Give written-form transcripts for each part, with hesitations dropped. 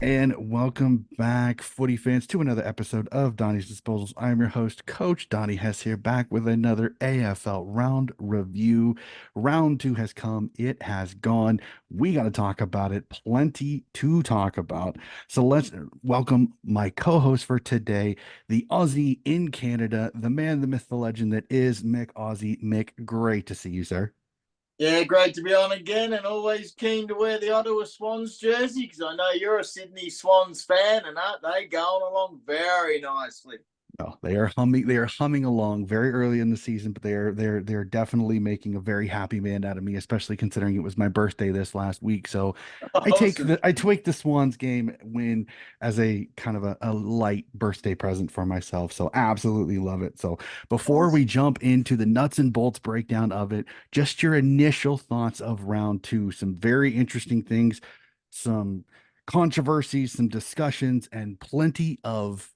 And welcome back, footy fans, to another episode of Donnie's Disposals. I am your host, Coach Donnie Hess, here back with another AFL round review. Round two has come, it has gone. We got to talk about it, plenty to talk about. So let's welcome my co host for today, the Aussie in Canada, the man, the myth, the legend that is Mick Aussie. Mick, great to see you, sir. Yeah, great to be on again, and always keen to wear the Ottawa Swans jersey because I know you're a Sydney Swans fan, and aren't they going along very nicely? No, they are humming. They are humming along very early in the season, but they're definitely making a very happy man out of me, especially considering it was my birthday this last week. So Awesome. I take the Swans game win as a kind of a light birthday present for myself. So absolutely love it. So before we Awesome. jump into the nuts and bolts breakdown of it, just your initial thoughts of round two. Some very interesting things, some controversies, some discussions, and plenty of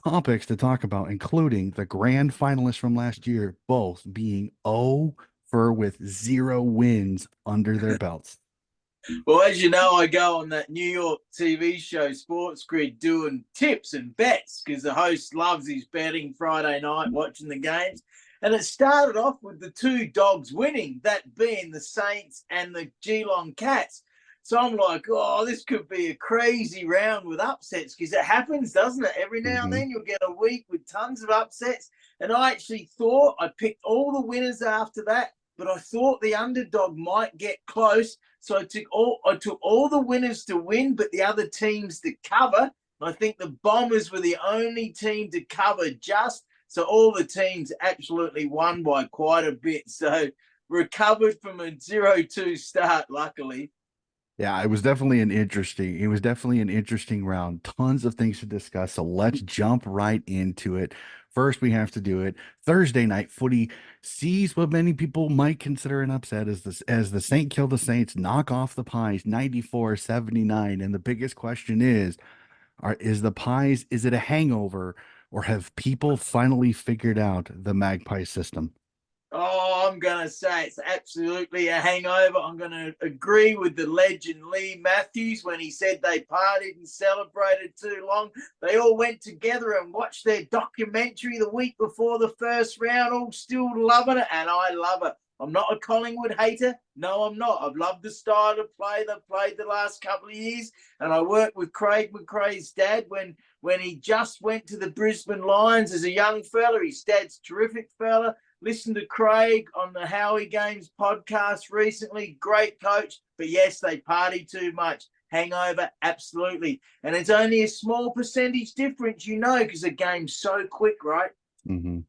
topics to talk about, including the grand finalists from last year, both being 0 for with 0 wins under their belts. Well, as you know, I go on that New York TV show Sports Grid doing tips and bets because the host loves his betting Friday night watching the games. And it started off with the two dogs winning, that being the Saints and the Geelong Cats. So I'm like, oh, this could be a crazy round with upsets because it happens, doesn't it? Every now and Mm-hmm. then you'll get a week with tons of upsets. And I actually thought I picked all the winners after that, but I thought the underdog might get close. So I took all the winners to win, but the other teams to cover. I think the Bombers were the only team to cover just. So all the teams absolutely won by quite a bit. So recovered from a 0-2 start, luckily. Yeah, it was definitely an interesting round. Tons of things to discuss. So let's jump right into it. First, we have to do it. Thursday night footy sees what many people might consider an upset as the Saint kill the Saints, knock off the Pies 94-79. And the biggest question is the Pies, is it a hangover, or have people finally figured out the Magpie system? Oh, I'm going to say it's absolutely a hangover. I'm going to agree with the legend Lee Matthews when he said they partied and celebrated too long. They all went together and watched their documentary the week before the first round, all still loving it, and I love it. I'm not a Collingwood hater. No, I'm not. I've loved the style of play they've played the last couple of years, and I worked with Craig McRae's dad when he just went to the Brisbane Lions as a young fella. His dad's a terrific fella. Listened to Craig on the Howie Games podcast recently. Great coach. But yes, they party too much. Hangover, absolutely. And it's only a small percentage difference, because the game's so quick, right? Mm-hmm.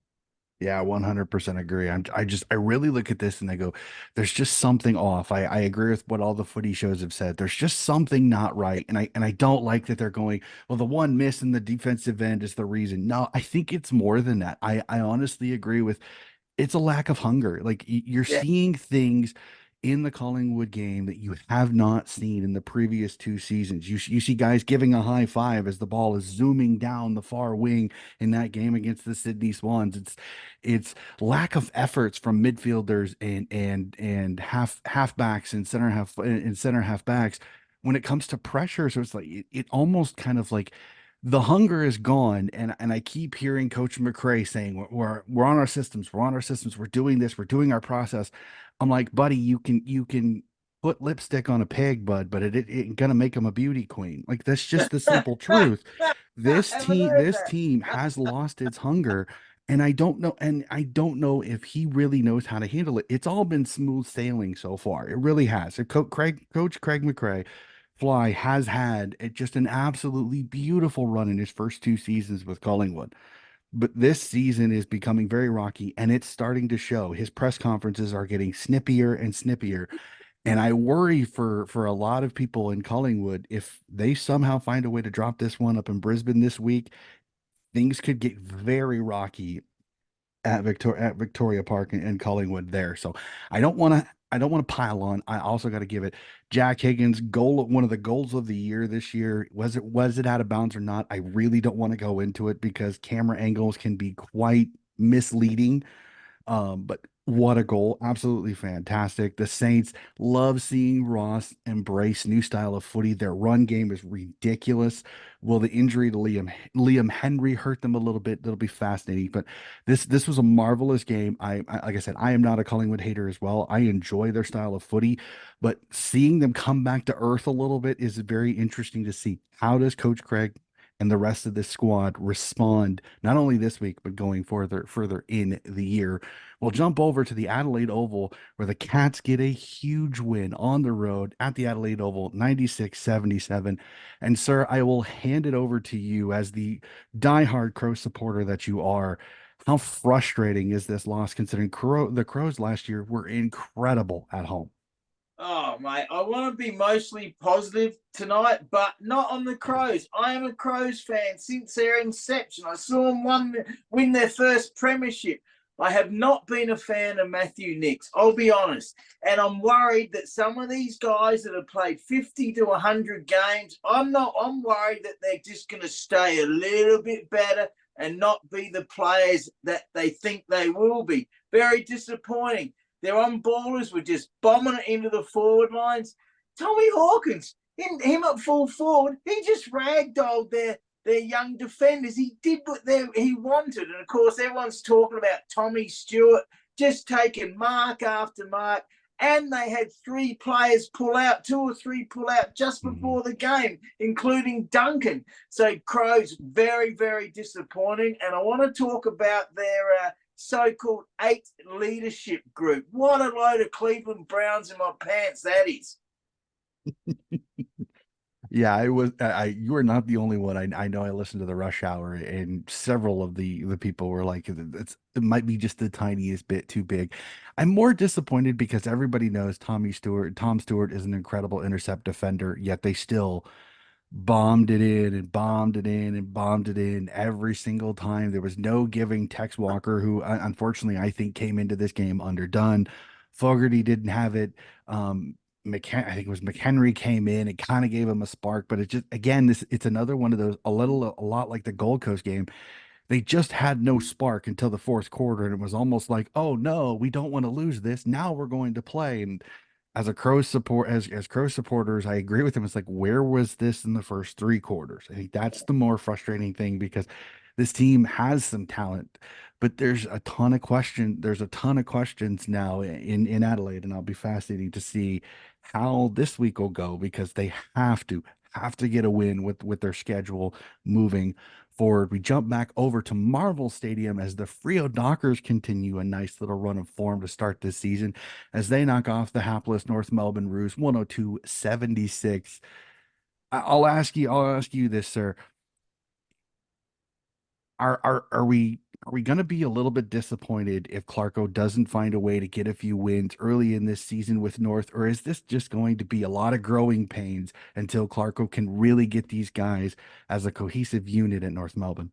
Yeah, 100% agree. I really look at this and I go, there's just something off. I agree with what all the footy shows have said. There's just something not right. And I don't like that they're going, well, the one miss in the defensive end is the reason. No, I think it's more than that. I honestly agree with it's a lack of hunger. Like you're Yeah. seeing things in the Collingwood game that you have not seen in the previous two seasons. You see guys giving a high five as the ball is zooming down the far wing in that game against the Sydney Swans. It's lack of efforts from midfielders and halfbacks and center halfbacks when it comes to pressure. So it's like it almost kind of like the hunger is gone, and I keep hearing Coach McRae saying we're on our systems, we're doing this, we're doing our process. I'm like, buddy, you can put lipstick on a pig, bud, but it ain't gonna make him a beauty queen. Like that's just the simple truth. Haven't heard This that. team has lost its hunger, and I don't know if he really knows how to handle it. It's all been smooth sailing so far. It really has. Coach Craig McRae Fly has had just an absolutely beautiful run in his first two seasons with Collingwood. But this season is becoming very rocky and it's starting to show. His press conferences are getting snippier and snippier. And I worry for a lot of people in Collingwood, if they somehow find a way to drop this one up in Brisbane this week, things could get very rocky at Victoria Park and Collingwood there. So I don't want to pile on. I also got to give it Jack Higgins goal, one of the goals of the year this year. Was it out of bounds or not? I really don't want to go into it because camera angles can be quite misleading. But what a goal. Absolutely fantastic. The Saints love seeing Ross embrace new style of footy. Their run game is ridiculous. Will the injury to Liam Henry hurt them a little bit? That'll be fascinating. But this was a marvelous game. Like I said, I am not a Collingwood hater as well. I enjoy their style of footy, but seeing them come back to earth a little bit is very interesting to see. How does Coach Craig and the rest of this squad respond not only this week but going further in the year? We'll jump over to the Adelaide Oval where the Cats get a huge win on the road at the Adelaide Oval, 96-77. And sir, I will hand it over to you as the diehard Crow supporter that you are. How frustrating is this loss considering the Crows last year were incredible at home? Oh, mate, I want to be mostly positive tonight, but not on the Crows. I am a Crows fan since their inception. I saw them win their first premiership. I have not been a fan of Matthew Nicks, I'll be honest. And I'm worried that some of these guys that have played 50 to 100 games, I'm worried that they're just going to stay a little bit better and not be the players that they think they will be. Very disappointing. Their on ballers were just bombing it into the forward lines. Tommy Hawkins, him at full forward, he just ragdolled their young defenders. He did what he wanted. And of course, everyone's talking about Tommy Stewart just taking mark after mark. And they had three players pull out, two or three pull out just Mhm. before the game, including Duncan. So Crows, very, very disappointing. And I want to talk about their so-called eight leadership group. What a load of Cleveland Browns in my pants that is. Yeah, I was. You are not the only one. I know. I listened to the Rush Hour, and several of the people were like, it might be just the tiniest bit too big." I'm more disappointed because everybody knows Tom Stewart is an incredible intercept defender, yet they still bombed it in and bombed it in and bombed it in every single time. There was no giving Tex Walker, who unfortunately I think came into this game underdone. Fogarty didn't have it. I think it was McHenry came in. It kind of gave him a spark, but it just again, it's another one of those a lot like the Gold Coast game. They just had no spark until the fourth quarter, and it was almost like, oh no, we don't want to lose this. Now we're going to play. And as Crow supporters, I agree with him. It's like, where was this in the first three quarters? I think that's the more frustrating thing because this team has some talent, but there's a ton of questions now in Adelaide, and I'll be fascinating to see how this week will go because they have to get a win with their schedule moving forward. We jump back over to Marvel Stadium as the Frio Dockers continue a nice little run of form to start this season as they knock off the hapless North Melbourne Roos 102-76. I'll ask you this, sir. Are we going to be a little bit disappointed if Clarko doesn't find a way to get a few wins early in this season with North, or is this just going to be a lot of growing pains until Clarko can really get these guys as a cohesive unit at North Melbourne?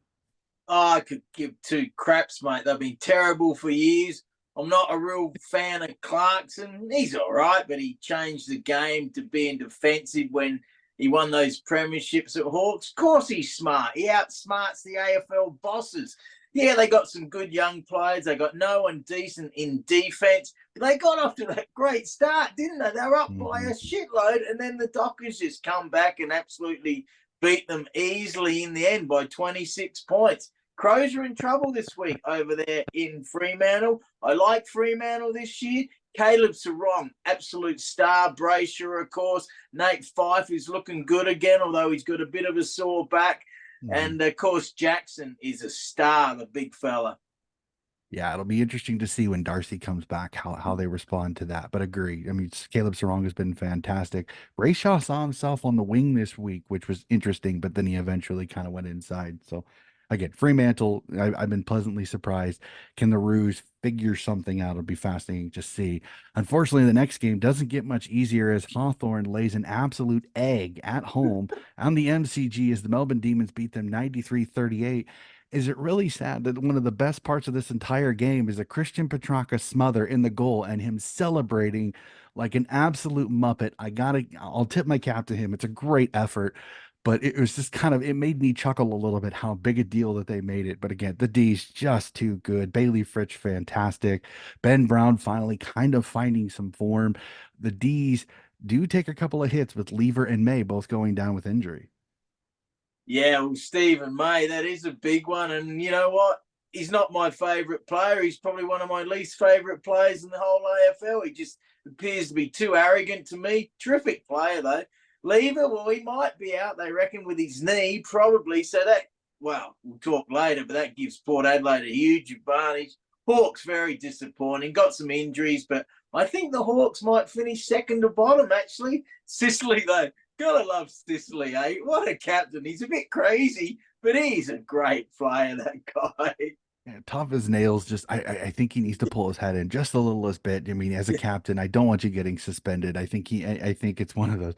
Oh, I could give two craps, mate. They've been terrible for years. I'm not a real fan of Clarkson. He's all right, but he changed the game to being defensive when he won those premierships at Hawks. Of course, he's smart. He outsmarts the AFL bosses. Yeah, they got some good young players. They got no one decent in defense. But they got off to that great start, didn't they? They were up by a Mhm. shitload, and then the Dockers just come back and absolutely beat them easily in the end by 26 points. Crows are in trouble this week over there in Fremantle. I like Fremantle this year. Caleb Sarong, absolute star. Brayshaw, of course. Nate Fife is looking good again, although he's got a bit of a sore back. Mhm. And of course, Jackson is a star, the big fella. Yeah, it'll be interesting to see when Darcy comes back how they respond to that. But agree. I mean, Caleb Sarong has been fantastic. Brayshaw saw himself on the wing this week, which was interesting, but then he eventually kind of went inside. So again, Fremantle, I've been pleasantly surprised. Can the Roos figure something out? It'll be fascinating to see. Unfortunately, the next game doesn't get much easier as Hawthorn lays an absolute egg at home on the MCG as the Melbourne Demons beat them 93-38. Is it really sad that one of the best parts of this entire game is a Christian Petrarca smother in the goal and him celebrating like an absolute muppet? I'll tip my cap to him. It's a great effort. but it was just kind of it made me chuckle a little bit how big a deal that they made it. But again, the D's just too good. Bailey Fritsch, fantastic. Ben Brown finally kind of finding some form. The D's do take a couple of hits with Lever and May both going down with injury. Yeah, well, Stephen May, that is a big one. And you know what? He's not my favourite player. He's probably one of my least favourite players in the whole AFL. He just appears to be too arrogant to me. Terrific player, though. Lever, well, he might be out, they reckon, with his knee, probably. So that, well, we'll talk later, but that gives Port Adelaide a huge advantage. Hawks, very disappointing. Got some injuries, but I think the Hawks might finish second to bottom, actually. Sicily, though, gotta love Sicily, eh? What a captain. He's a bit crazy, but he's a great player, that guy. Yeah, tough as nails. Just I think he needs to pull his head in just a littlest bit. I mean, as a captain, I don't want you getting suspended. I think it's one of those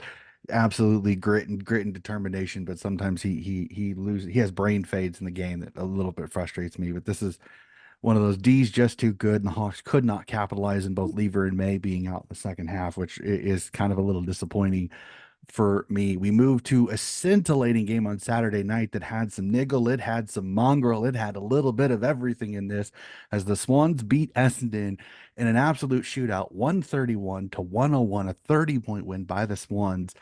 absolutely grit and determination. But sometimes he loses. He has brain fades in the game that a little bit frustrates me. But this is one of those D's just too good, and the Hawks could not capitalize in both Lever and May being out in the second half, which is kind of a little disappointing for me. We moved to a scintillating game on Saturday night that had some niggle, it had some mongrel, it had a little bit of everything in this as the Swans beat Essendon in an absolute shootout, 131 to 101, a 30-point win by the Swans.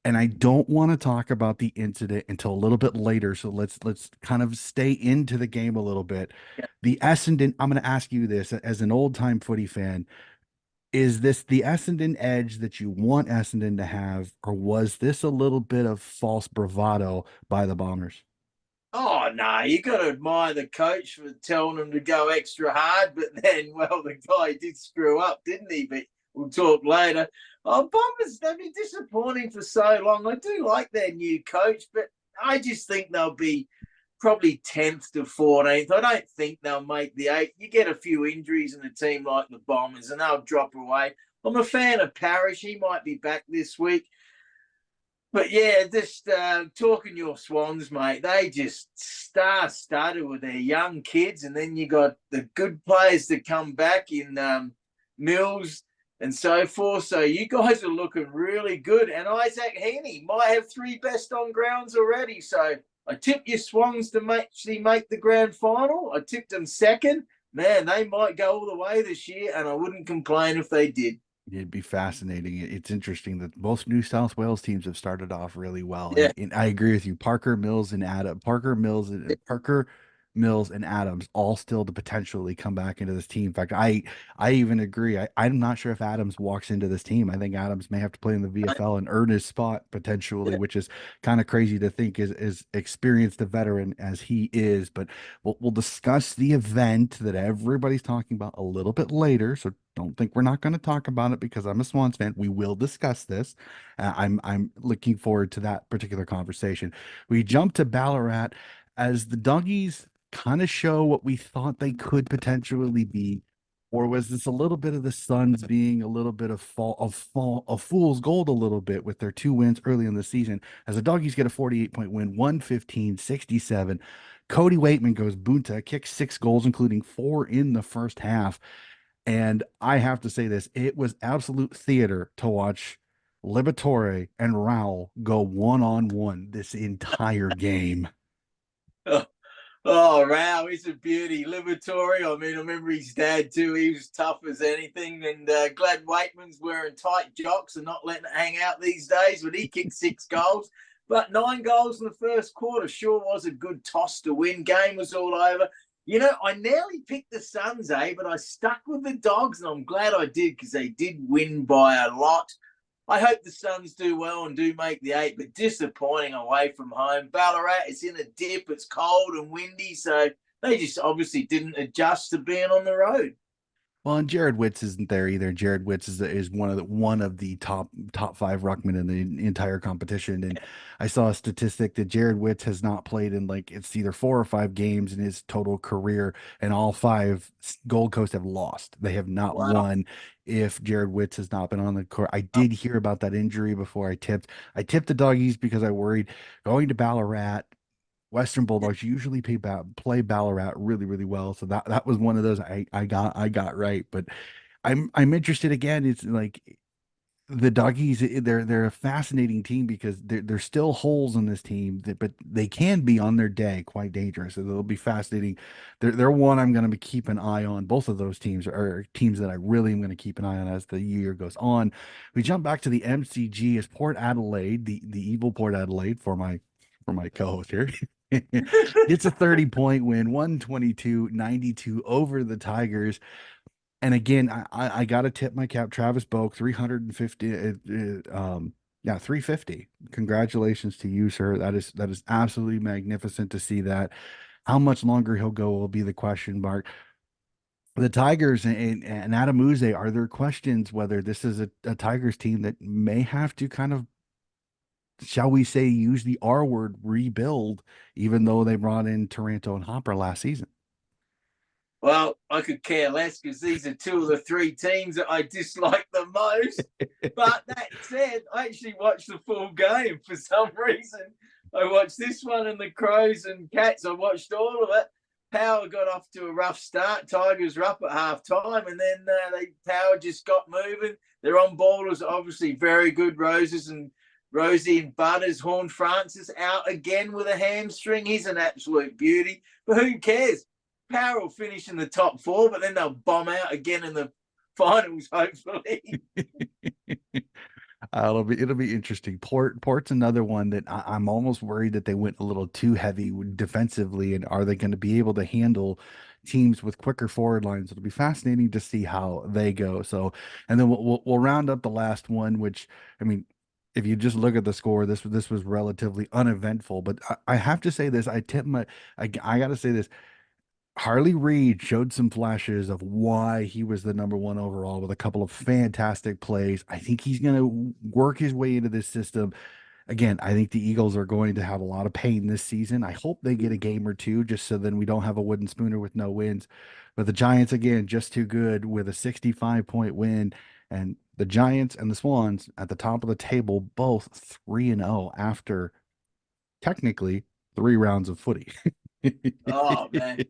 And I don't want to talk about the incident until a little bit later. So let's kind of stay into the game a little bit. The Essendon, I'm going to ask you this as an old time footy fan. Is this the Essendon edge that you want Essendon to have, or was this a little bit of false bravado by the Bombers? Oh no, you got to admire the coach for telling them to go extra hard. But then, well, the guy did screw up, didn't he? But we'll talk later. Oh, Bombers, they've been disappointing for so long. I do like their new coach, but I just think they'll be probably 10th to 14th. I don't think they'll make the eight. You get a few injuries in a team like the Bombers, and they'll drop away. I'm a fan of Parrish. He might be back this week. But yeah, just talking your Swans, mate. They just star-studded with their young kids, and then you got the good players that come back in Mills and so forth. So you guys are looking really good. And Isaac Heaney might have three best on grounds already. So I tipped your Swans to actually make the grand final. I tipped them second. Man, they might go all the way this year, and I wouldn't complain if they did. It'd be fascinating. It's interesting that both New South Wales teams have started off really well, Yeah. and I agree with you. Parker Mills and Adams all still to potentially come back into this team. In fact, I even agree. I'm not sure if Adams walks into this team. I think Adams may have to play in the VFL and earn his spot potentially, which is kind of crazy to think is experienced a veteran as he is. But we'll discuss the event that everybody's talking about a little bit later. So don't think we're not going to talk about it because I'm a Swans fan. We will discuss this. I'm looking forward to that particular conversation. We jump to Ballarat as the Doggies kind of show what we thought they could potentially be, or was this a little bit of the Suns being a little bit of fool's gold a little bit with their two wins early in the season as the Doggies get a 48-point win, 115-67. Cody Waitman goes bunta, kicks 6 goals, including 4 in the first half. And I have to say this, it was absolute theater to watch Liberatore and Rowell go one-on-one this entire game. Oh, wow, he's a beauty. Liberatory, I mean, I remember his dad too. He was tough as anything. And glad Waitman's wearing tight jocks and not letting it hang out these days. But he kicked 6 goals. But 9 goals in the first quarter sure was a good toss to win. Game was all over. You know, I nearly picked the Suns, but I stuck with the Dogs, and I'm glad I did because they did win by a lot. I hope the Suns do well and do make the eight, but disappointing away from home. Ballarat is in a dip. It's cold and windy, so they just obviously didn't adjust to being on the road. Well, and Jared Witz isn't there either. Jared Witz is one of the top five ruckmen in the entire competition. And I saw a statistic that Jared Witz has not played in like it's either 4 or 5 games in his total career, and all five Gold Coast have lost. They have not Wow. won if Jared Witz has not been on the court. I did hear about that injury before I tipped. I tipped the doggies because I worried going to Ballarat. Western Bulldogs usually play Ballarat really, really well. So that was one of those I got right. But I'm interested again. It's like the doggies, they're a fascinating team because there's still holes in this team that, but they can be on their day quite dangerous. So they'll be fascinating. They're one I'm going to keep an eye on. Both of those teams are teams that I really am going to keep an eye on as the year goes on. We jump back to the MCG as Port Adelaide, the evil Port Adelaide for my co-host here. Gets a 30-point win, 122-92 over the Tigers. And again, I got to tip my cap. Travis Boak, 350, yeah, 350. Congratulations to you, sir. That is absolutely magnificent to see that. How much longer he'll go will be the question mark. The Tigers and Adam Uze, are there questions whether this is a Tigers team that may have to kind of, shall we say, use the R word, rebuild, even though they brought in Taranto and Hopper last season? Well, I could care less because these are two of the three teams that I dislike the most. But that said, I actually watched the full game for some reason. I watched this one and the Crows and Cats. I watched all of it. Power got off to a rough start. Tigers were up at half time, and then Power just got moving. Their on ballers obviously very good. Rosie and Butters. Horn Francis out again with a hamstring. He's an absolute beauty. But who cares? Power will finish in the top four, but then they'll bomb out again in the finals, hopefully. It'll be interesting. Port's another one that I'm almost worried that they went a little too heavy defensively, and are they going to be able to handle teams with quicker forward lines? It'll be fascinating to see how they go. So, and then we'll round up the last one, which, I mean, if you just look at the score, this was relatively uneventful. But I have to say this, I got to say this. Harley Reid showed some flashes of why he was the number one overall with a couple of fantastic plays. I think he's going to work his way into this system. Again, I think the Eagles are going to have a lot of pain this season. I hope they get a game or two just so then we don't have a wooden spooner with no wins. But the Giants, again, just too good with a 65-point win. And the Giants and the Swans at the top of the table, both 3-0 after technically 3 rounds of footy. Oh, man.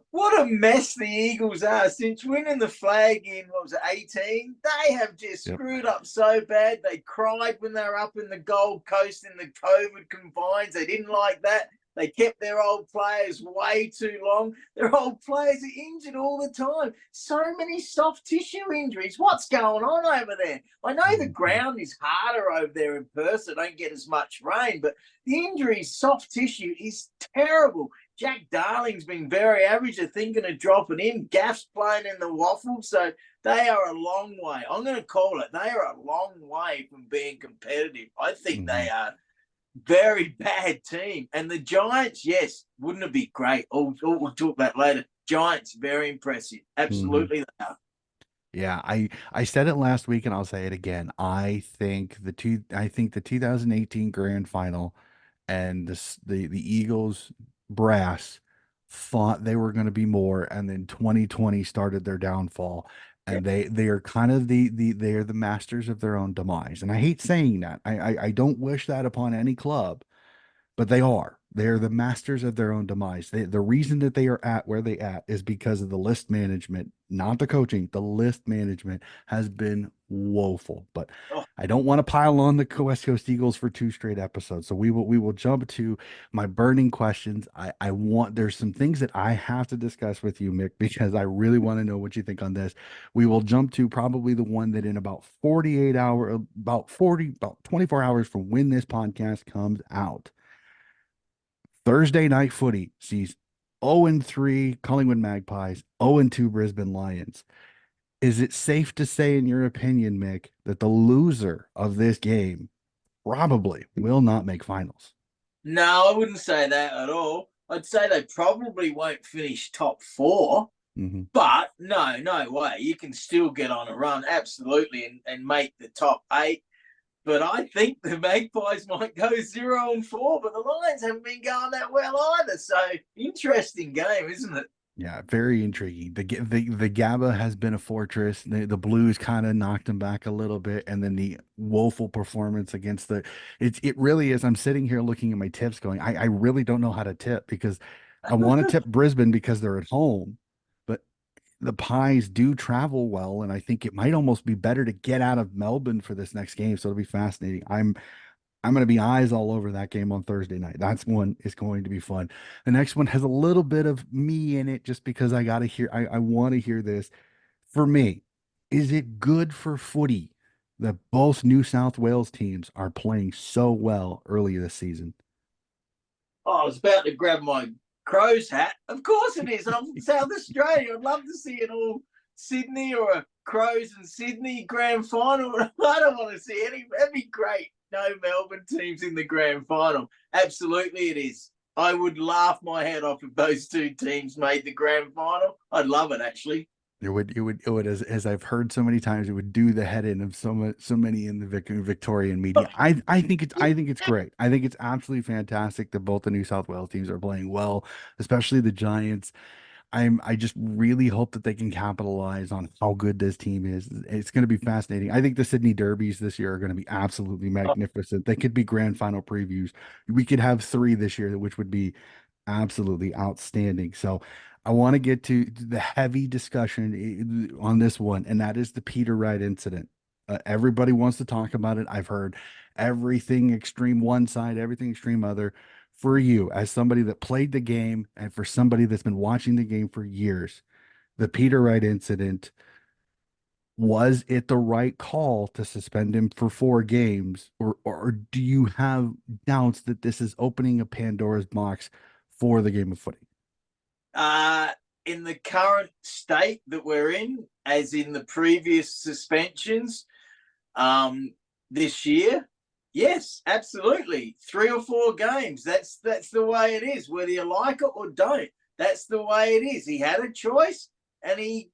What a mess the Eagles are since winning the flag in, what was it, 18? They have just Yep. screwed up so bad. They cried when they were up in the Gold Coast in the COVID confines. They didn't like that. They kept their old players way too long. Their old players are injured all the time. So many soft tissue injuries. What's going on over there? I know the Mhm. ground is harder over there in Perth. They don't get as much rain, but the injuries, soft tissue is terrible. Jack Darling's been very average. They're thinking of dropping him. Gaff's playing in the waffle. So they are a long way. I'm going to call it. They are a long way from being competitive. I think they Mhm. are very bad team. And the Giants, yes, wouldn't it be great? We'll talk about later. Giants, very impressive. Mhm. Absolutely they are. Yeah, I said it last week and I'll say it again. I think the 2018 grand final and the Eagles brass thought they were going to be more, and then 2020 started their downfall, Yeah. and they are kind of they are the masters of their own demise. And I hate saying that. I don't wish that upon any club, but they are. They're the masters of their own demise. The reason that they are at where they at is because of the list management, not the coaching. The list management has been woeful. But Oh, I don't want to pile on the West Coast Eagles for 2 straight episodes. So we will jump to my burning questions. I want there's some things that I have to discuss with you, Mick, because I really want to know what you think on this. We will jump to probably the one that in about 24 hours from when this podcast comes out. Thursday night footy sees 0-3 Collingwood Magpies, 0-2 Brisbane Lions. Is it safe to say, in your opinion, Mick, that the loser of this game probably will not make finals? no, I wouldn't say that at all. I'd say they probably won't finish top four. Hmm. But no way. You can still get on a run, absolutely, and make the top eight. But I think the Magpies might go 0-4, but the Lions haven't been going that well either. So interesting game, isn't it? Yeah, very intriguing. The GABA has been a fortress. The Blues kind of knocked them back a little bit, and then the woeful performance against it really is. I'm sitting here looking at my tips, going, I really don't know how to tip because I want to tip Brisbane because they're at home, but the Pies do travel well, and I think it might almost be better to get out of Melbourne for this next game. So it'll be fascinating. I'm going to be eyes all over that game on Thursday night. That's one is going to be fun. The next one has a little bit of me in it just because I got to hear, I want to hear this. For me, is it good for footy that both New South Wales teams are playing so well early this season? Oh, I was about to grab my Crows hat. Of course it is. I'm from South Australia. I'd love to see an all Sydney or a Crows and Sydney grand final. I don't want to see any. That'd be great. No Melbourne teams in the grand final. Absolutely, it is. I would laugh my head off if those two teams made the grand final. I'd love it, actually. It would, as I've heard so many times, it would do the head in of so many in the Victorian media. I think it's great. I think it's absolutely fantastic that both the New South Wales teams are playing well, especially the Giants. I just really hope that they can capitalize on how good this team is. It's going to be fascinating. I think the Sydney Derbies this year are going to be absolutely magnificent. They could be grand final previews. We could have three this year, which would be absolutely outstanding. So I want to get to the heavy discussion on this one, and that is the Peter Wright incident. Everybody wants to talk about it. I've heard everything extreme one side, everything extreme other. For you, as somebody that played the game, and for somebody that's been watching the game for years, the Peter Wright incident, was it the right call to suspend him for 4 games, or do you have doubts that this is opening a Pandora's box for the game of footy? Uh, in the current state that we're in, as in the previous suspensions, um, this year, yes, absolutely. 3 or 4 games. That's the way it is, whether you like it or don't. That's the way it is. He had a choice, and he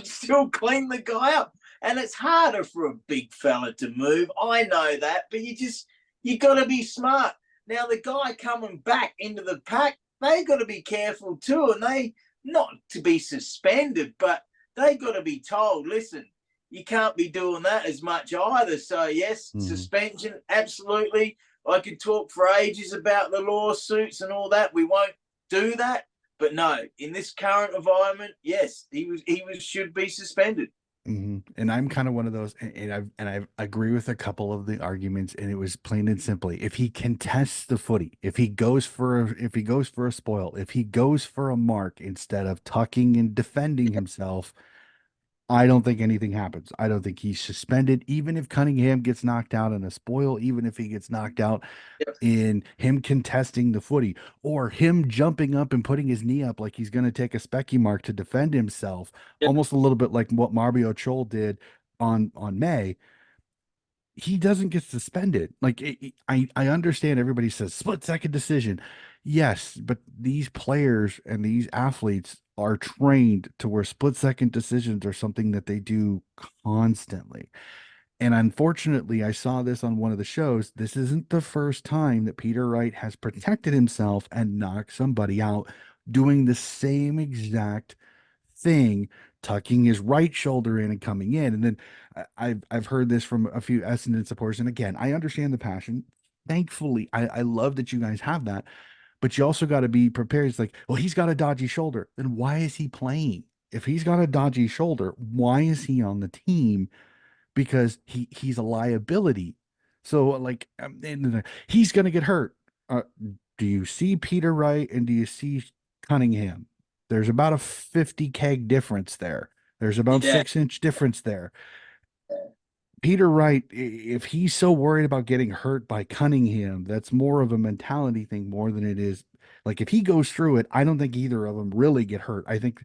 still cleaned the guy up. And it's harder for a big fella to move. I know that, but you got to be smart. Now the guy coming back into the pack, they got to be careful too, and they not to be suspended, but they got to be told, listen, you can't be doing that as much either. So yes, Mhm. suspension, absolutely. I could talk for ages about the lawsuits and all that. We won't do that, but no, in this current environment, yes, he was should be suspended. And I'm kind of one of those, and I agree with a couple of the arguments, and it was plain and simply, if he contests the footy, if he goes for a spoil, if he goes for a mark instead of tucking and defending himself, I don't think anything happens. I don't think he's suspended, even if Cunningham gets knocked out in a spoil, even if he gets knocked out Yep, in him contesting the footy or him jumping up and putting his knee up like he's going to take a specky mark to defend himself, yep, almost a little bit like what Mario Chol did on May. He doesn't get suspended. Like I understand everybody says split second decision. Yes, but these players and these athletes are trained to where split second decisions are something that they do constantly. And unfortunately, I saw this on one of the shows. This isn't the first time that Peter Wright has protected himself and knocked somebody out doing the same exact thing, tucking his right shoulder in and coming in. And then I've heard this from a few Essendon supporters. And again, I understand the passion. Thankfully, I love that you guys have that, but you also got to be prepared. It's like, well, he's got a dodgy shoulder. Then why is he playing? If he's got a dodgy shoulder, why is he on the team? Because he's a liability. So like he's going to get hurt. Do you see Peter Wright and do you see Cunningham? There's about a 50 keg difference there. There's about yeah, 6 inch difference there. Peter Wright, if he's so worried about getting hurt by Cunningham, that's more of a mentality thing more than it is. Like if he goes through it, I don't think either of them really get hurt. I think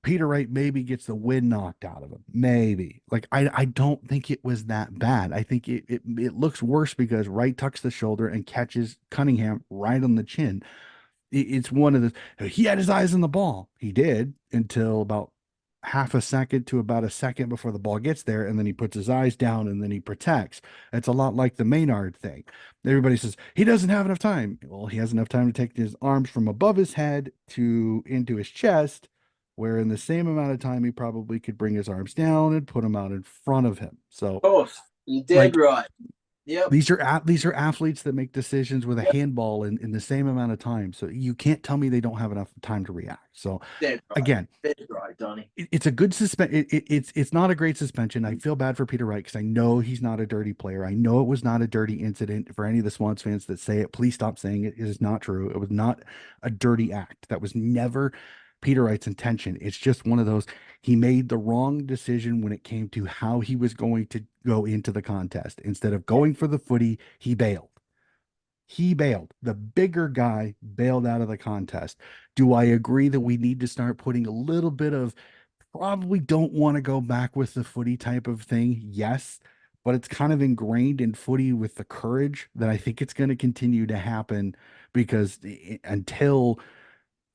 Peter Wright maybe gets the wind knocked out of him. Maybe. Like I don't think it was that bad. I think it looks worse because Wright tucks the shoulder and catches Cunningham right on the chin. It's one of the he had his eyes on the ball. He did until about half a second to about a second before the ball gets there, and then he puts his eyes down and then he protects. It's a lot like the Maynard thing. Everybody says he doesn't have enough time. Well, he has enough time to take his arms from above his head to into his chest, where in the same amount of time he probably could bring his arms down and put them out in front of him. So of course. You're dead like right. Yep. These are athletes that make decisions with a Yep. handball in the same amount of time. So you can't tell me they don't have enough time to react. So Dead right. again, Dead right, Donnie. it's a good it's not a great suspension. I feel bad for Peter Wright because I know he's not a dirty player. I know it was not a dirty incident. For any of the Swans fans that say it, please stop saying it. It is not true. It was not a dirty act. That was never Peter Wright's intention. It's just one of those. He made the wrong decision when it came to how he was going to go into the contest. Instead of going for the footy, he bailed. He bailed. The bigger guy bailed out of the contest. Do I agree that we need to start putting a little bit of probably don't want to go back with the footy type of thing? Yes. But it's kind of ingrained in footy with the courage that I think it's going to continue to happen because until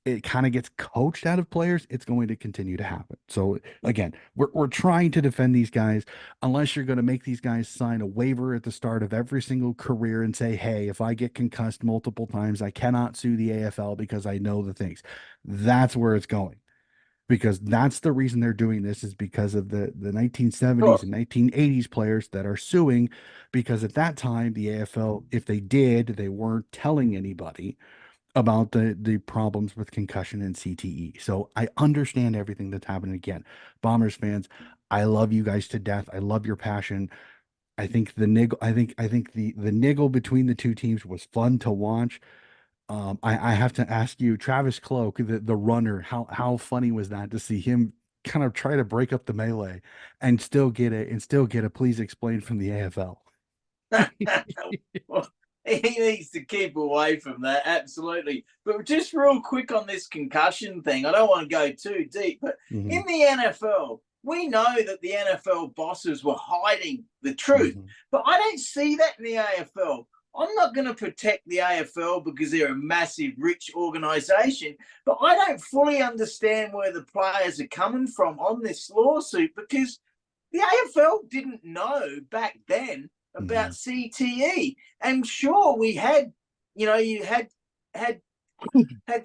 it kind of gets coached out of players, it's going to continue to happen. So again, we're trying to defend these guys unless you're going to make these guys sign a waiver at the start of every single career and say, hey, if I get concussed multiple times, I cannot sue the AFL because I know the things. That's where it's going. Because that's the reason they're doing this is because of the 1970s Cool. and 1980s players that are suing because at that time the AFL, if they did, they weren't telling anybody about the problems with concussion and CTE. So I understand everything that's happening again. Bombers fans, I love you guys to death. I love your passion. I think the niggle between the two teams was fun to watch. I have to ask you, Travis Cloak, the runner, how funny was that to see him kind of try to break up the melee and still get it and still get a please explain from the AFL. Well, he needs to keep away from that, absolutely. But just real quick on this concussion thing, I don't want to go too deep, but Hmm. in the NFL, we know that the NFL bosses were hiding the truth, Hmm. but I don't see that in the AFL. I'm not going to protect the AFL because they're a massive, rich organization, but I don't fully understand where the players are coming from on this lawsuit because the AFL didn't know back then Hmm. about CTE. And sure, we had, you had had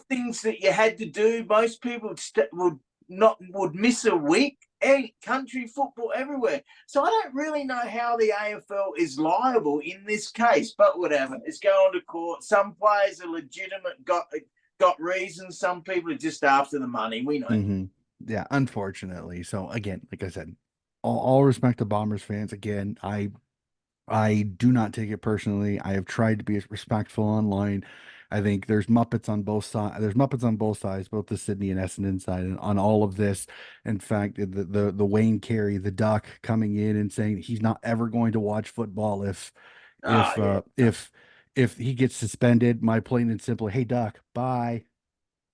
things that you had to do. Most people would miss a week. Any country football everywhere. So I don't really know how the AFL is liable in this case, but whatever. It's going to court. Some players are legitimate, got reasons. Some people are just after the money. We know. Hmm. Yeah, unfortunately. So again, like I said, all respect to Bombers fans. Again, I do not take it personally. I have tried to be as respectful online. I think there's Muppets on both sides. There's Muppets on both sides, both the Sydney and Essendon side, and on all of this. In fact, the Wayne Carey, the Duck, coming in and saying he's not ever going to watch football Oh, if yeah. if he gets suspended. My plain and simple, hey Duck, bye.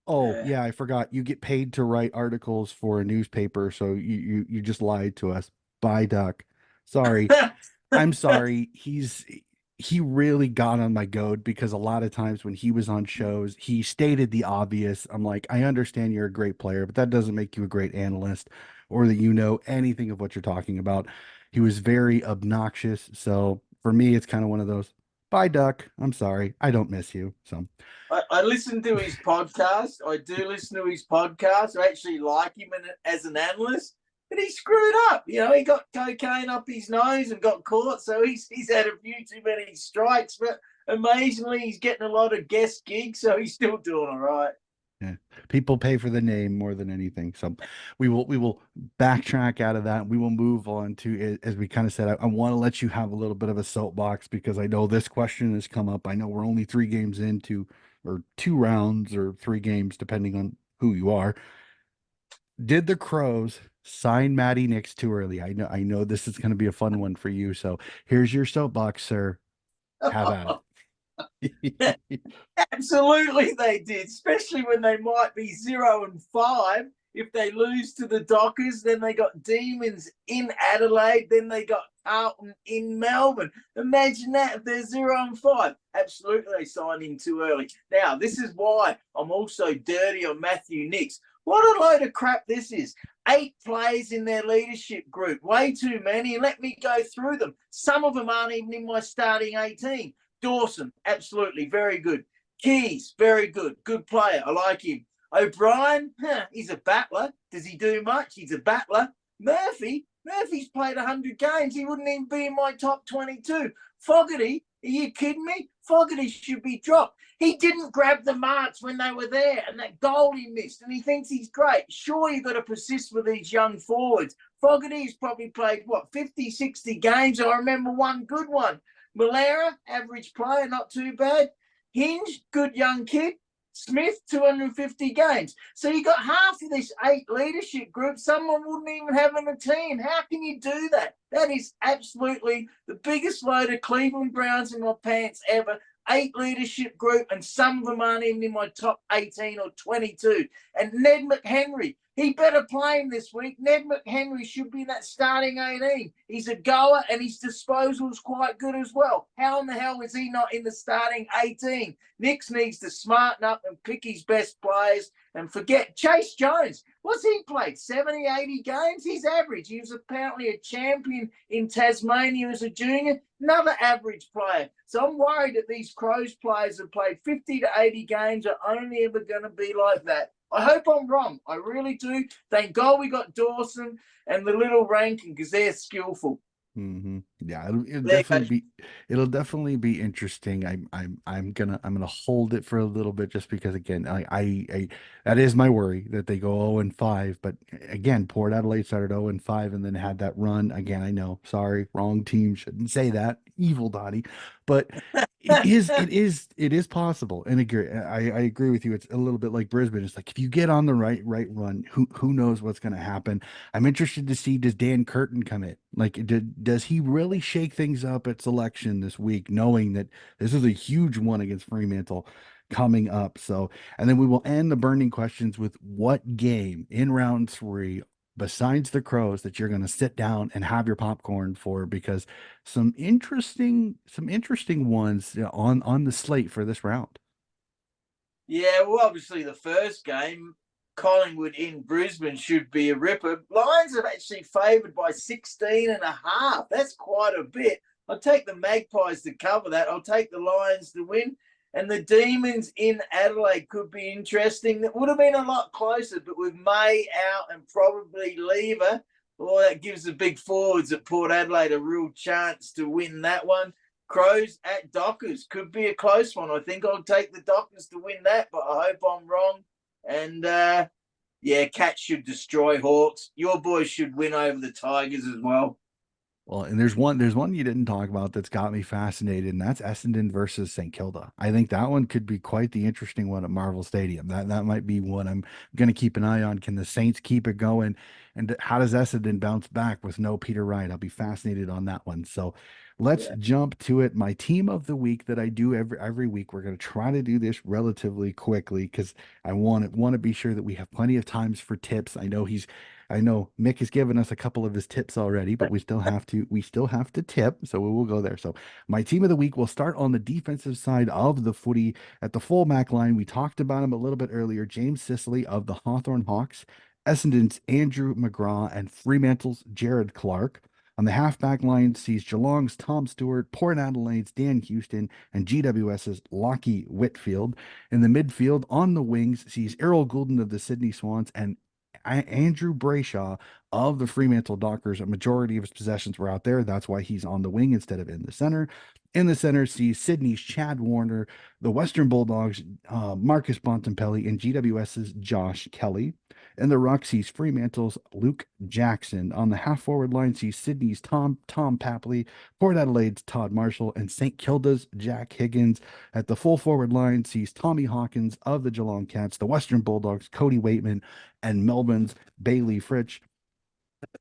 Oh, Yeah. yeah, I forgot. You get paid to write articles for a newspaper, so you just lied to us. Bye, Duck. Sorry. I'm sorry. He really got on my goat because a lot of times when he was on shows, he stated the obvious. I'm like, I understand you're a great player, but that doesn't make you a great analyst or that you know anything of what you're talking about. He was very obnoxious. So for me, it's kind of one of those, bye, Duck. I'm sorry. I don't miss you. So I listen to his podcast. I do listen to his podcast. I actually like him as an analyst, but he screwed up. He got cocaine up his nose and got caught. So he's had a few too many strikes. But amazingly, he's getting a lot of guest gigs, so he's still doing all right. yeah, people pay for the name more than anything. So we will backtrack out of that. We will move on to as we kind of said. I want to let you have a little bit of a soapbox because I know this question has come up. I know we're only 3 games into, or 2 rounds, or 3 games depending on who you are. Did the Crows sign Matty Nix too early? I know this is going to be a fun one for you. So here's your soapbox, sir. Have at it. Absolutely, they did, especially when they might be 0-5. If they lose to the Dockers, then they got Demons in Adelaide, then they got Carlton in Melbourne. Imagine that if they're 0-5. Absolutely, they signed him too early. Now, this is why I'm also dirty on Matthew Nix. What a load of crap this is. 8 players in their leadership group, way too many. And let me go through them. Some of them aren't even in my starting 18. Dawson, absolutely, very good. Keys, very good. Good player. I like him. O'Brien, he's a battler. Does he do much? He's a battler. Murphy, Murphy's played 100 games. He wouldn't even be in my top 22. Fogarty, are you kidding me? Fogarty should be dropped. He didn't grab the marks when they were there, and that goal he missed, and he thinks he's great. Sure, you've got to persist with these young forwards. Fogarty's probably played, 50, 60 games. I remember one good one. Malera, average player, not too bad. Hinge, good young kid. Smith, 250 games. So you got half of this 8 leadership group. Someone wouldn't even have in a team. How can you do that? That is absolutely the biggest load of Cleveland Browns in my pants ever. 8 leadership group, and some of them aren't even in my top 18 or 22. And Ned McHenry, he better play him this week. Ned McHenry should be in that starting 18. He's a goer, and his disposal is quite good as well. How in the hell is he not in the starting 18? Nix needs to smarten up and pick his best players and forget Chase Jones. What's he played? 70, 80 games? He's average. He was apparently a champion in Tasmania as a junior. Another average player. So I'm worried that these Crows players have played 50 to 80 games are only ever going to be like that. I hope I'm wrong. I really do. Thank God we got Dawson and the little Rankin because they're skillful. Yeah, it'll There you definitely be interesting. I'm gonna hold it for a little bit just because again, I that is my worry that they go 0-5. But again, Port Adelaide started 0-5 and then had that run again. I know, sorry, wrong team, shouldn't say that. Evil Donnie, but it is possible. And I agree with you. It's a little bit like Brisbane. It's like if you get on the right run, who knows what's going to happen. I'm interested to see, does Dan Curtin come in? Like, does he really shake things up at selection this week, knowing that this is a huge one against Fremantle coming up? So, and then we will end the burning questions with what game in round 3, besides the Crows, that you're going to sit down and have your popcorn for, because some interesting ones on the slate for this round. Yeah, well, obviously the first game, Collingwood in Brisbane, should be a ripper. Lions are actually favoured by 16 and a half. That's quite a bit. I'll take the Magpies to cover that. I'll take the Lions to win. And the Demons in Adelaide could be interesting. That would have been a lot closer, but with May out and probably Lever, well, that gives the big forwards at Port Adelaide a real chance to win that one. Crows at Dockers could be a close one. I think I'll take the Dockers to win that, but I hope I'm wrong. And yeah, Cats should destroy Hawks. Your boys should win over the Tigers as well. Well, and there's one you didn't talk about that's got me fascinated, and that's Essendon versus St. Kilda. I think that one could be quite the interesting one at Marvel Stadium. That might be one I'm going to keep an eye on. Can the Saints keep it going? And how does Essendon bounce back with no Peter Wright? I'll be fascinated on that one. So let's Yeah. jump to it. My team of the week that I do every week. We're going to try to do this relatively quickly because I want to be sure that we have plenty of times for tips. I know Mick has given us a couple of his tips already, but we still have to tip, so we will go there. So my team of the week will start on the defensive side of the footy at the fullback line. We talked about him a little bit earlier. James Sicily of the Hawthorn Hawks, Essendon's Andrew McGrath, and Fremantle's Jared Clark. On the halfback line sees Geelong's Tom Stewart, Port Adelaide's Dan Houston, and GWS's Lockie Whitfield. In the midfield, on the wings, sees Errol Goulden of the Sydney Swans and Andrew Brayshaw of the Fremantle Dockers. A majority of his possessions were out there. That's why he's on the wing instead of in the center. In the center, sees Sydney's Chad Warner, the Western Bulldogs, Marcus Bontempelli, and GWS's Josh Kelly. In the ruck, sees Fremantle's Luke Jackson. On the half forward line, sees Sydney's Tom Papley, Port Adelaide's Todd Marshall, and St. Kilda's Jack Higgins. At the full forward line, sees Tommy Hawkins of the Geelong Cats, the Western Bulldogs, Cody Waitman, and Melbourne's Bailey Fritsch.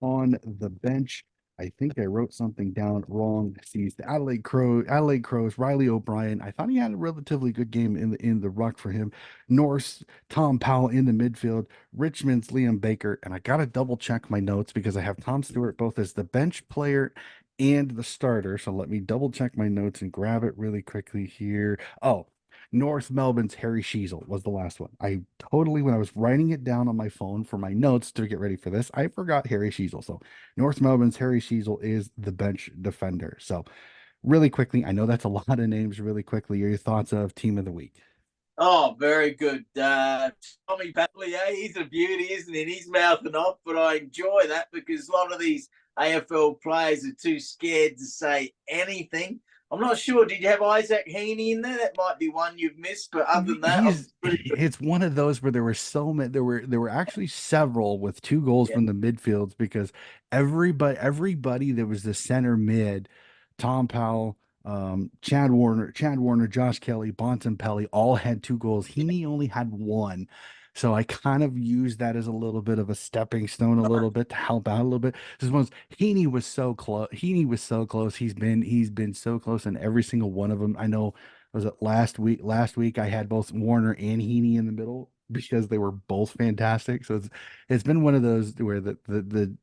On the bench, I think I wrote something down wrong. Sees the Adelaide Crows, Riley O'Brien. I thought he had a relatively good game in the ruck for him. North's Tom Powell in the midfield, Richmond's Liam Baker, and I gotta double check my notes because I have Tom Stewart both as the bench player and the starter. So let me double check my notes and grab it really quickly here. Oh, North Melbourne's Harry Sheasel was the last one. I totally, when I was writing it down on my phone for my notes to get ready for this, I forgot Harry Sheasel. So North Melbourne's Harry Sheasel is the bench defender. So really quickly, I know that's a lot of names. Really quickly, your thoughts of team of the week? Oh, very good. Tommy Papley, he's a beauty, isn't he? And he's mouthing off, but I enjoy that because a lot of these AFL players are too scared to say anything. I'm not sure. Did you have Isaac Heaney in there? That might be one you've missed. But other than that, I'm He's pretty good. it's one of those where there were so many there were actually several with two goals Yeah. from the midfields because everybody that was the center mid, Tom Powell, Chad Warner, Josh Kelly, Bontempelli all had two goals. Heaney only had one. So I kind of used that as a little bit of a stepping stone, a little bit to help out a little bit. Just once Heaney was so close. Heaney was so close. He's been so close in every single one of them. I know was it last week? Last week I had both Warner and Heaney in the middle because they were both fantastic. So it's been one of those where the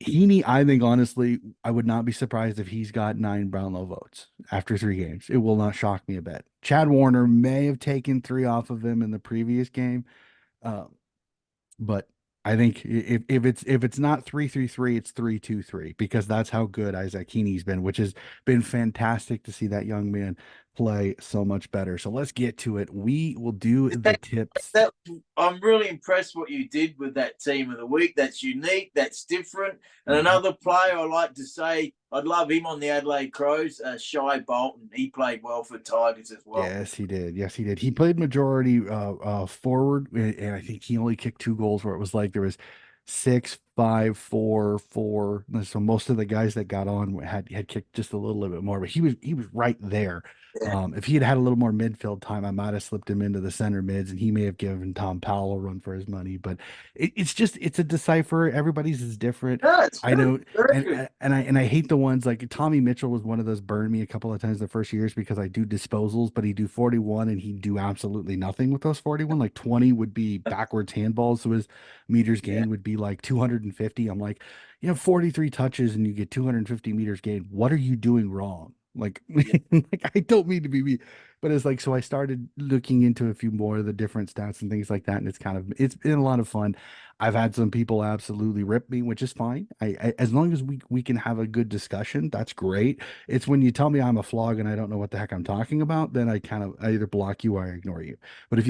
Heaney, I think honestly, I would not be surprised if he's got 9 Brownlow votes after 3 games. It will not shock me a bit. Chad Warner may have taken three off of him in the previous game. Uh, but I think if it's not 3-3-3, it's 3-2-3 because that's how good Isaac Heaney's been, which has been fantastic to see that young man play so much better. So let's get to it. We will do the That, tips. that, I'm really impressed what you did with that team of the week. That's unique. That's different. And Mhm. another player I like to say, I'd love him on the Adelaide Crows, Shy Bolton. He played well for Tigers as well. Yes, he did. Yes, he did. He played majority forward, and I think he only kicked two goals where it was like there was 6-5-4-4. So most of the guys that got on had kicked just a little bit more, but he was right there. Yeah. If he had had a little more midfield time, I might have slipped him into the center mids, and he may have given Tom Powell a run for his money. But it's a decipher. Everybody's is different. No, it's I good. know, Very and good. and I hate the ones like Tommy Mitchell was one of those burned me a couple of times the first years because I do disposals, but he do 41 and he do absolutely nothing with those 41. Like 20 would be backwards handballs, so his meters Yeah. gained would be like 250. I'm like, you have 43 touches and you get 250 meters gained. What are you doing wrong? Like, Yeah. like I don't mean to be mean, but it's like so I started looking into a few more of the different stats and things like that, and it's been a lot of fun. I've had some people absolutely rip me, which is fine. As long as we can have a good discussion, that's great. It's when you tell me I'm a flog and I don't know what the heck I'm talking about, then I either block you or I ignore you. But if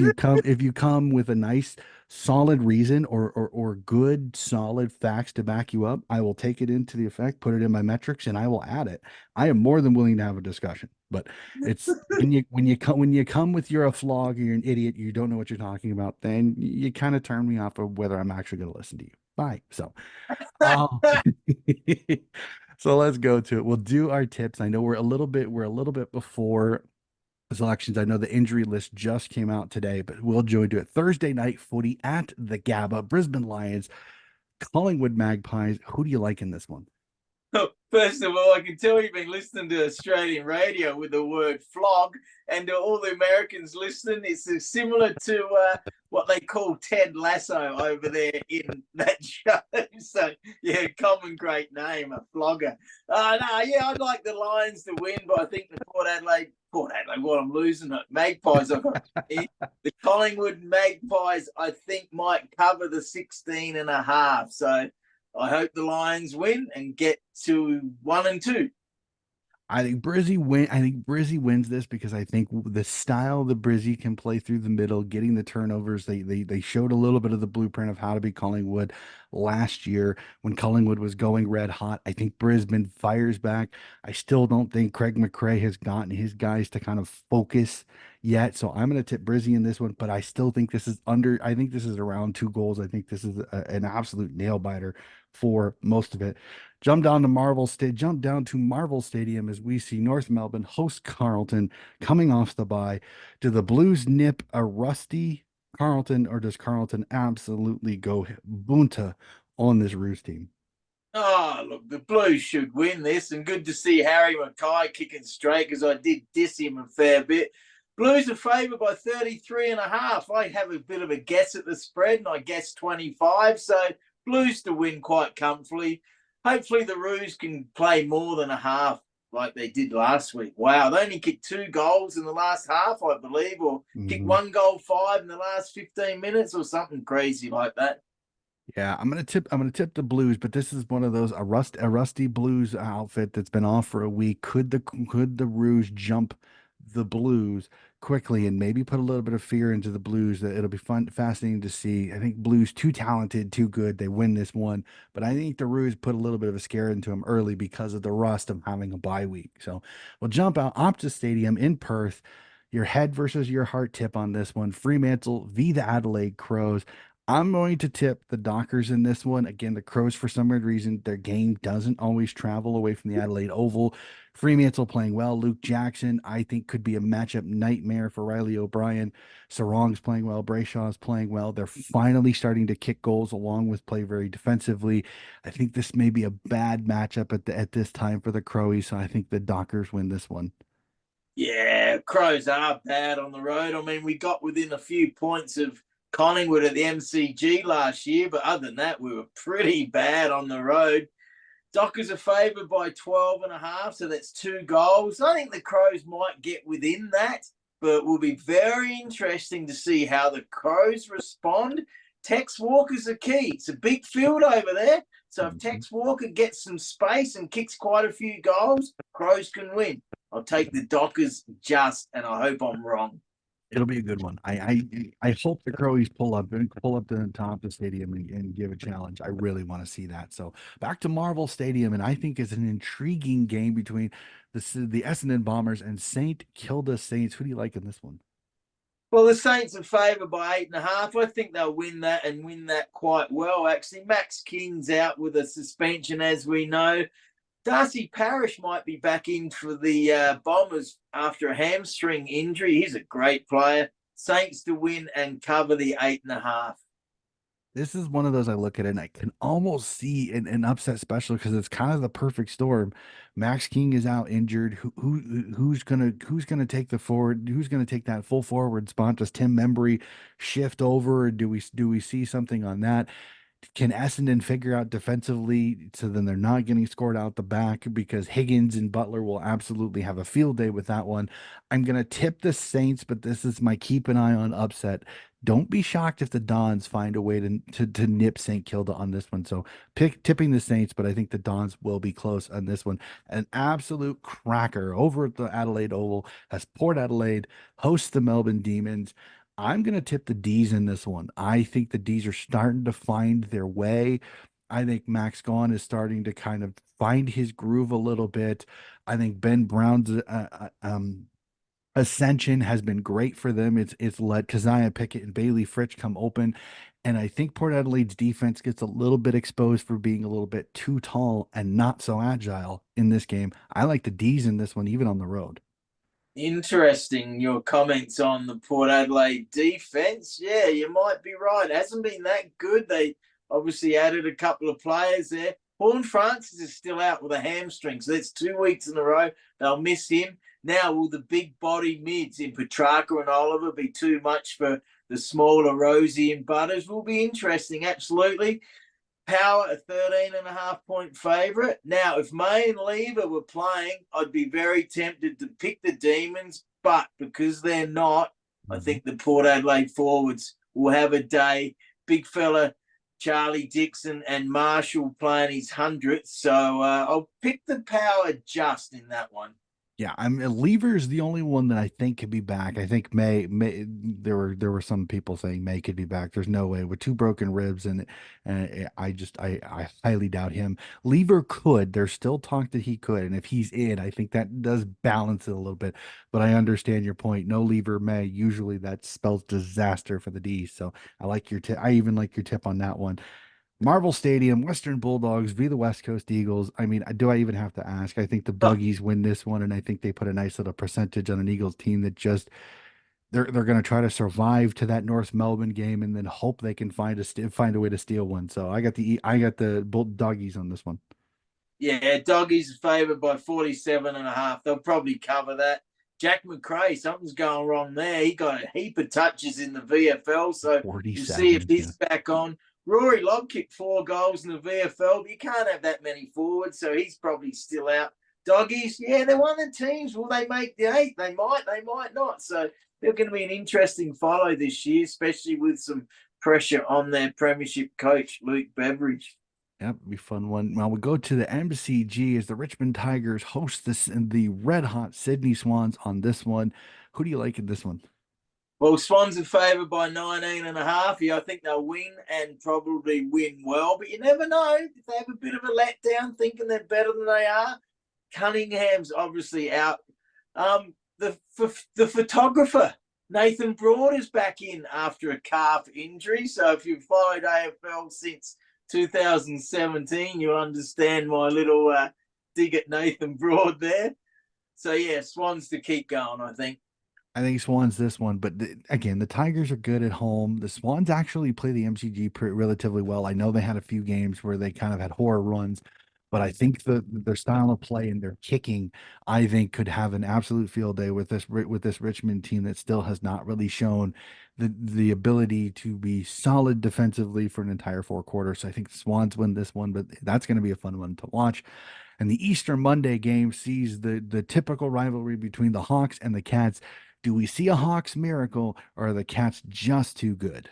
you come with a nice solid reason or good solid facts to back you up, I will take it into the effect, put it in my metrics, and I will add it. I am more than willing to have a discussion. But it's when you come with you're a flog or you're an idiot, you don't know what you're talking about, then you kind of turn me off of whether I'm actually going to listen to you. Bye. So, um, so let's go to it. We'll do our tips. I know we're a little bit before selections. I know the injury list just came out today, but we'll join to it. Thursday night footy at the Gabba, Brisbane Lions, Collingwood Magpies. Who do you like in this one? First of all, I can tell you've been listening to Australian radio with the word flog, and to all the Americans listening, it's similar to what they call Ted Lasso over there in that show. So, yeah, common great name, a flogger. No, yeah, I'd like the Lions to win, but I think the Port Adelaide, what I'm losing it, Magpies, I've got the Collingwood Magpies, I think might cover the 16 and a half. So, I hope the Lions win and get to 1 and 2. I think Brizzy wins this because I think the style that Brizzy can play through the middle, getting the turnovers. They showed a little bit of the blueprint of how to be Collingwood last year when Collingwood was going red hot. I think Brisbane fires back. I still don't think Craig McRae has gotten his guys to kind of focus yet. So I'm going to tip Brizzy in this one, but I still think this is under. I think this is around 2 goals. I think this is an absolute nail biter for most of it. Jump down to Marvel Stadium as we see North Melbourne host Carlton coming off the bye. Do the Blues nip a rusty Carlton, or does Carlton absolutely go bunta on this Roos team? Oh, look, the Blues should win this, and good to see Harry Mackay kicking straight because I did diss him a fair bit. Blues are favoured by 33 and a half. I have a bit of a guess at the spread, and I guess 25. So Blues to win quite comfortably. Hopefully the Roos can play more than a half like they did last week. Wow, they only kicked 2 goals in the last half, I believe, or kicked Mhm. 1 goal 5 in the last 15 minutes or something crazy like that. Yeah, I'm gonna tip the Blues, but this is one of those a rusty Blues outfit that's been off for a week. Could the Rouge jump the Blues quickly and maybe put a little bit of fear into the Blues. That it'll be fun, fascinating to see. I think Blues too talented, too good. They win this one, but I think the Roos put a little bit of a scare into them early because of the rust of having a bye week. So we'll jump out Optus Stadium in Perth. Your head versus your heart tip on this one. Fremantle v the Adelaide Crows. I'm going to tip the Dockers in this one. Again, the Crows, for some weird reason, their game doesn't always travel away from the Adelaide Oval. Fremantle playing well. Luke Jackson, I think, could be a matchup nightmare for Riley O'Brien. Sarong's playing well. Brayshaw's playing well. They're finally starting to kick goals along with play very defensively. I think this may be a bad matchup at this time for the Crowies, so I think the Dockers win this one. Yeah, Crows are bad on the road. I mean, we got within a few points of Collingwood at the MCG last year, but other than that, we were pretty bad on the road. Dockers are favoured by 12 and a half, so that's 2 goals. I think the Crows might get within that, but it will be very interesting to see how the Crows respond. Tex Walker's a key. It's a big field over there. So if Mhm. Tex Walker gets some space and kicks quite a few goals, Crows can win. I'll take the Dockers just, and I hope I'm wrong. It'll be a good one. I hope the Crowies pull up to the top of the stadium and give a challenge. I really want to see that. So back to Marvel Stadium, and I think it's an intriguing game between the Essendon Bombers and Saint Kilda Saints. Who do you like in this one? Well, the Saints are favoured by 8.5. I think they'll win that and win that quite well, actually. Max King's out with a suspension, as we know. Darcy Parish might be back in for the Bombers after a hamstring injury. He's a great player. Saints to win and cover the 8.5. This is one of those I look at it and I can almost see an upset special because it's kind of the perfect storm. Max King is out injured. Who's gonna take the forward? Who's gonna take that full forward spot? Does Tim Membry shift over? Or do we see something on that? Can Essendon figure out defensively so then they're not getting scored out the back because Higgins and Butler will absolutely have a field day with that one. I'm going to tip the Saints, but this is my keep an eye on upset. Don't be shocked if the Dons find a way to nip St. Kilda on this one. So tipping the Saints, but I think the Dons will be close on this one. An absolute cracker over at the Adelaide Oval as Port Adelaide hosts the Melbourne Demons. I'm going to tip the D's in this one. I think the D's are starting to find their way. I think Max Gawn is starting to kind of find his groove a little bit. I think Ben Brown's ascension has been great for them. It's let Keziah Pickett and Bailey Fritsch come open. And I think Port Adelaide's defense gets a little bit exposed for being a little bit too tall and not so agile in this game. I like the D's in this one, even on the road. Interesting, your comments on the Port Adelaide defense. Yeah, you might be right. It hasn't been that good. They obviously added a couple of players there. Horn Francis is still out with a hamstring, so that's 2 weeks in a row. They'll miss him. Now, will the big body mids in Petrarca and Oliver be too much for the smaller Rosie and Butters? Will be interesting, absolutely. Power a 13.5 point favourite. Now, if May and Lever were playing, I'd be very tempted to pick the Demons, but because they're not, I Mhm. think the Port Adelaide forwards will have a day. Big fella Charlie Dixon and Marshall playing his 100th. So I'll pick the Power just in that one. Yeah, I'm Lever is the only one that I think could be back. I think May there were some people saying May could be back. There's no way with two broken ribs and I highly doubt him. Lever could. There's still talk that he could, and if he's in, I think that does balance it a little bit. But I understand your point. No Lever May. Usually that spells disaster for the D. So I like your tip. I even like your tip on that one. Marvel Stadium, Western Bulldogs v. the West Coast Eagles. I mean, do I even have to ask? I think the Oh, Buggies win this one, and I think they put a nice little percentage on an Eagles team that just they're going to try to survive to that North Melbourne game and then hope they can find a way to steal one. So I got the Doggies on this one. yeah, Doggies favoured by 47.5. They'll probably cover that. Jack McRae, something's going wrong there. He got a heap of touches in the VFL, so we'll see if 47. Yeah. he's back on. Rory Lobb kicked 4 goals in the VFL, but you can't have that many forwards, so he's probably still out. Doggies, yeah, they're one of the teams. Will they make the 8? They might not. So they're going to be an interesting follow this year, especially with some pressure on their premiership coach, Luke Beveridge. Yep, be a fun one. Well, we go to the MCG as the Richmond Tigers host this and the red hot Sydney Swans on this one. Who do you like in this one? Well, Swans are favoured by 19 and a half. Yeah, I think they'll win and probably win well, but you never know. If they have a bit of a letdown thinking they're better than they are, Cunningham's obviously out. The photographer, Nathan Broad, is back in after a calf injury. So if you've followed AFL since 2017, you'll understand my little dig at Nathan Broad there. So, yeah, Swans to keep going, I think. I think Swans this one, but again, the Tigers are good at home. The Swans actually play the MCG relatively well. I know they had a few games where they kind of had horror runs, but I think their style of play and their kicking, I think, could have an absolute field day with this Richmond team that still has not really shown the ability to be solid defensively for an entire four quarters. So I think the Swans win this one, but that's going to be a fun one to watch. And the Easter Monday game sees the typical rivalry between the Hawks and the Cats. Do we see a Hawks miracle, or are the Cats just too good?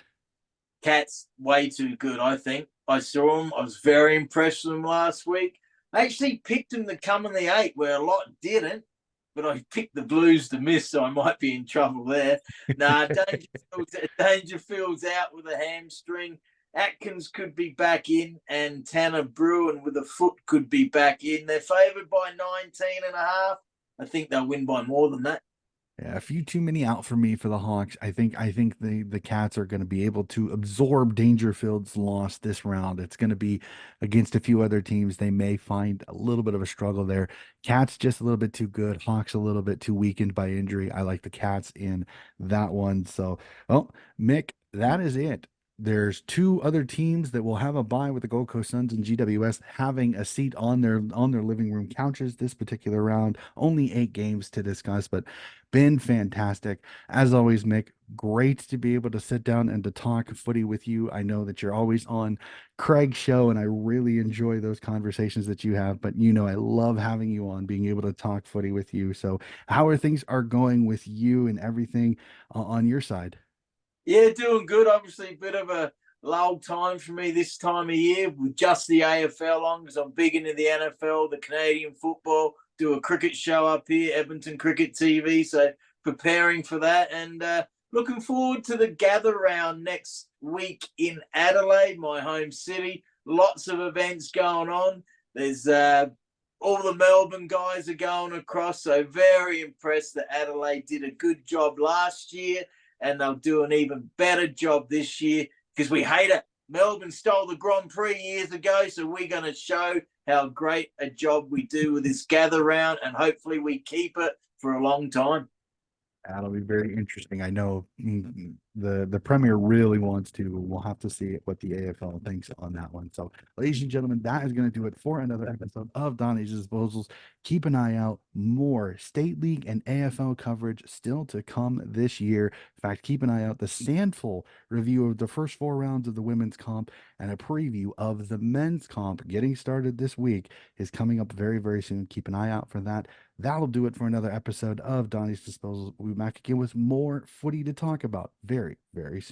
Cat's way too good, I think. I saw him. I was very impressed with him last week. I actually picked him to come in the eight, where a lot didn't, but I picked the Blues to miss, so I might be in trouble there. Nah, Dangerfield's out with a hamstring. Atkins could be back in, and Tanner Bruin with a foot could be back in. They're favoured by 19 and a half. I think they'll win by more than that. Yeah, a few too many out for me for the Hawks. I think the Cats are going to be able to absorb Dangerfield's loss this round. It's going to be against a few other teams. They may find a little bit of a struggle there. Cats just a little bit too good. Hawks a little bit too weakened by injury. I like the Cats in that one. So, well, Mick, that is it. There's two other teams that will have a bye with the Gold Coast Suns and GWS having a seat on their living room couches this particular round. Only 8 games to discuss, but been fantastic. As always, Mick, great to be able to sit down and to talk footy with you. I know that you're always on Craig's show, and I really enjoy those conversations that you have. But I love having you on, being able to talk footy with you. So, how are things are going with you and everything on your side? Yeah, doing good. Obviously, a bit of a lull time for me this time of year with just the AFL on because I'm big into the NFL, the Canadian football. Do a cricket show up here, Edmonton Cricket TV. So preparing for that and looking forward to the gather round next week in Adelaide, my home city. Lots of events going on. There's all the Melbourne guys are going across. So very impressed that Adelaide did a good job last year and they'll do an even better job this year because we hate it. Melbourne stole the Grand Prix years ago, so we're going to show how great a job we do with this gather round, and hopefully we keep it for a long time. That'll be very interesting. I know the Premier really wants to. We'll have to see what the AFL thinks on that one. So, ladies and gentlemen, that is going to do it for another episode of Donnie's Disposals. Keep an eye out. More State League and AFL coverage still to come this year. In fact, keep an eye out. The Sandful review of the first 4 rounds of the women's comp and a preview of the men's comp getting started this week is coming up very, very soon. Keep an eye out for that. That'll do it for another episode of Donnie's Disposals. We'll be back again with more footy to talk about very, very soon.